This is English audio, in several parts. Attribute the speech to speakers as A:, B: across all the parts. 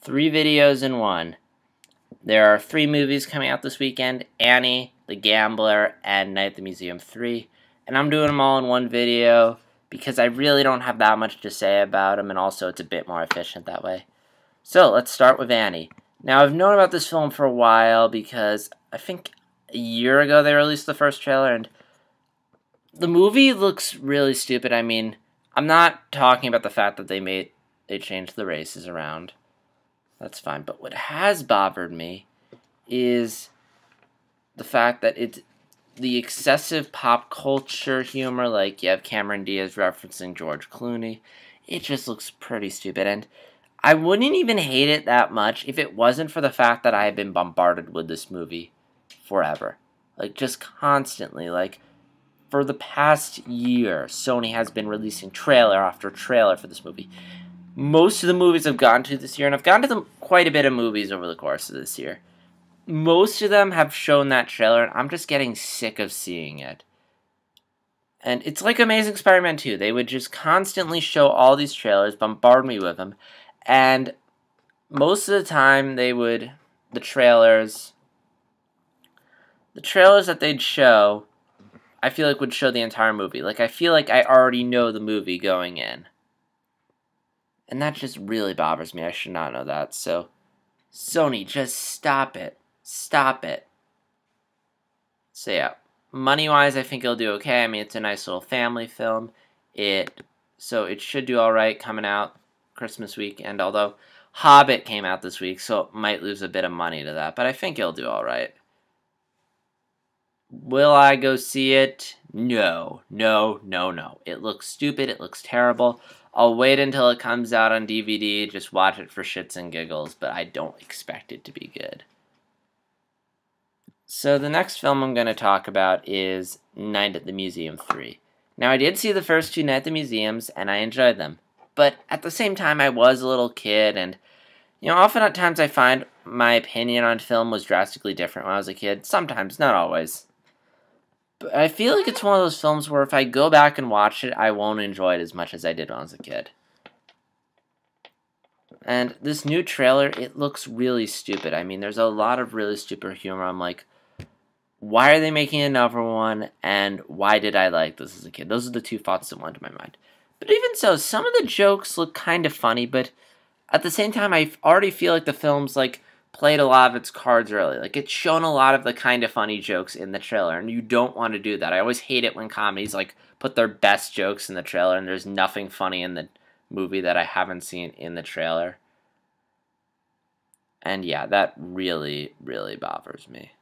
A: Three videos in one. There are three movies coming out this weekend: Annie, The Gambler, and Night at the Museum 3. And I'm doing them all in one video because I really don't have that much to say about them, and also it's a bit more efficient that way. So let's start with Annie. Now, I've known about this film for a while because I think a year ago they released the first trailer, and the movie looks really stupid. I mean, I'm not talking about the fact that they changed the races around. That's fine. But what has bothered me is the fact that it's the excessive pop culture humor, like you have Cameron Diaz referencing George Clooney. It just looks pretty stupid, and I wouldn't even hate it that much if it wasn't for the fact that I have been bombarded with this movie forever. Like, just constantly. Like, for the past year, Sony has been releasing trailer after trailer for this movie. Most of the movies I've gone to this year, and I've gone to quite a bit of movies over the course of this year, most of them have shown that trailer, and I'm just getting sick of seeing it. And it's like Amazing Spider-Man 2. They would just constantly show all these trailers, bombard me with them, and most of the time the trailers that they'd show, I feel like would show the entire movie. Like, I feel like I already know the movie going in. And that just really bothers me. I should not know that. So, Sony, just stop it. Stop it. So, yeah. Money-wise, I think it'll do okay. I mean, it's a nice little family film. So it should do alright coming out Christmas weekend. Although, Hobbit came out this week, so it might lose a bit of money to that. But I think it'll do alright. Will I go see it? No. No, no, no. It looks stupid. It looks terrible. I'll wait until it comes out on DVD, just watch it for shits and giggles, but I don't expect it to be good. So the next film I'm going to talk about is Night at the Museum 3. Now, I did see the first two Night at the Museums, and I enjoyed them. But at the same time, I was a little kid, and, often at times I find my opinion on film was drastically different when I was a kid. Sometimes, not always. But I feel like it's one of those films where if I go back and watch it, I won't enjoy it as much as I did when I was a kid. And this new trailer, it looks really stupid. I mean, there's a lot of really stupid humor. I'm like, why are they making another one, and why did I like this as a kid? Those are the two thoughts that went to my mind. But even so, some of the jokes look kind of funny, but at the same time, I already feel like the film's, played a lot of its cards early. Like, it's shown a lot of the kind of funny jokes in the trailer, and you don't want to do that. I always hate it when comedies, put their best jokes in the trailer, and there's nothing funny in the movie that I haven't seen in the trailer. And yeah, that really, really bothers me.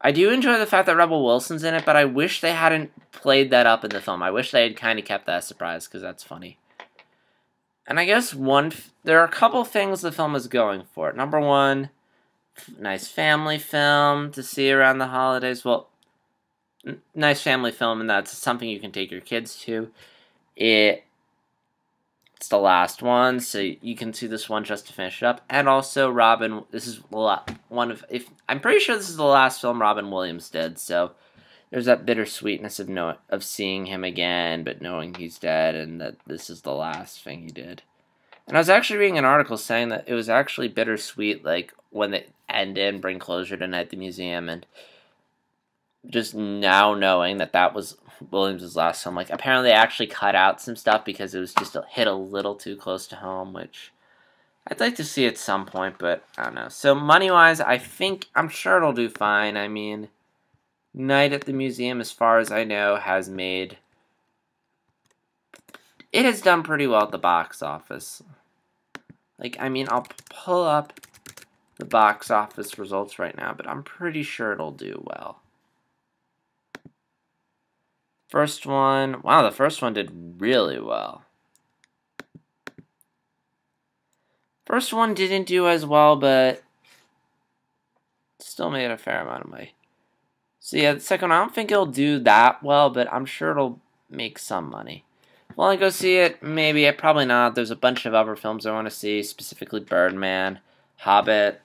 A: I do enjoy the fact that Rebel Wilson's in it, but I wish they hadn't played that up in the film. I wish they had kind of kept that a surprise, because that's funny. And I guess there are a couple things the film is going for. Number one, nice family film to see around the holidays. Well, nice family film, and that's something you can take your kids to. It's the last one, so you can see this one just to finish it up. And also, this is I'm pretty sure this is the last film Robin Williams did, so there's that bittersweetness of seeing him again, but knowing he's dead, and that this is the last thing he did. And I was actually reading an article saying that it was actually bittersweet, when they end and bring closure to Night at the Museum, and just now knowing that was Williams' last film. Apparently they actually cut out some stuff because it was just hit a little too close to home, which I'd like to see at some point, but I don't know. So money-wise, I'm sure it'll do fine. I mean, Night at the Museum, as far as I know, it has done pretty well at the box office. I'll pull up the box office results right now, but I'm pretty sure it'll do well. First one, wow, the first one did really well. First one didn't do as well, but still made a fair amount of money. So yeah, the second one, I don't think it'll do that well, but I'm sure it'll make some money. Will I go see it? Maybe. Probably not. There's a bunch of other films I want to see, specifically Birdman, Hobbit.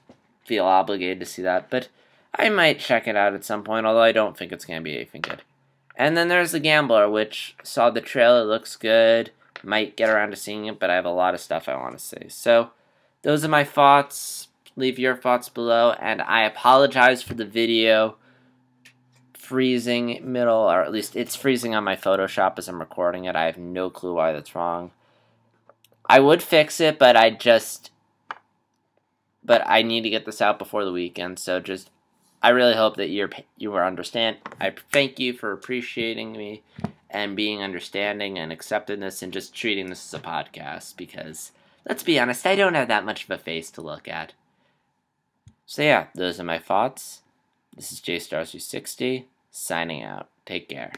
A: Feel obligated to see that, but I might check it out at some point, although I don't think it's going to be anything good. And then there's The Gambler, which saw the trailer, looks good. Might get around to seeing it, but I have a lot of stuff I want to see. So, those are my thoughts. Leave your thoughts below, and I apologize for the video freezing middle, or at least it's freezing on my Photoshop as I'm recording it. I have no clue why that's wrong. I would fix it, but I need to get this out before the weekend, so I really hope that you are understand. I thank you for appreciating me and being understanding and accepting this and just treating this as a podcast, because let's be honest, I don't have that much of a face to look at. So yeah, those are my thoughts. This is JStar360 signing out. Take care.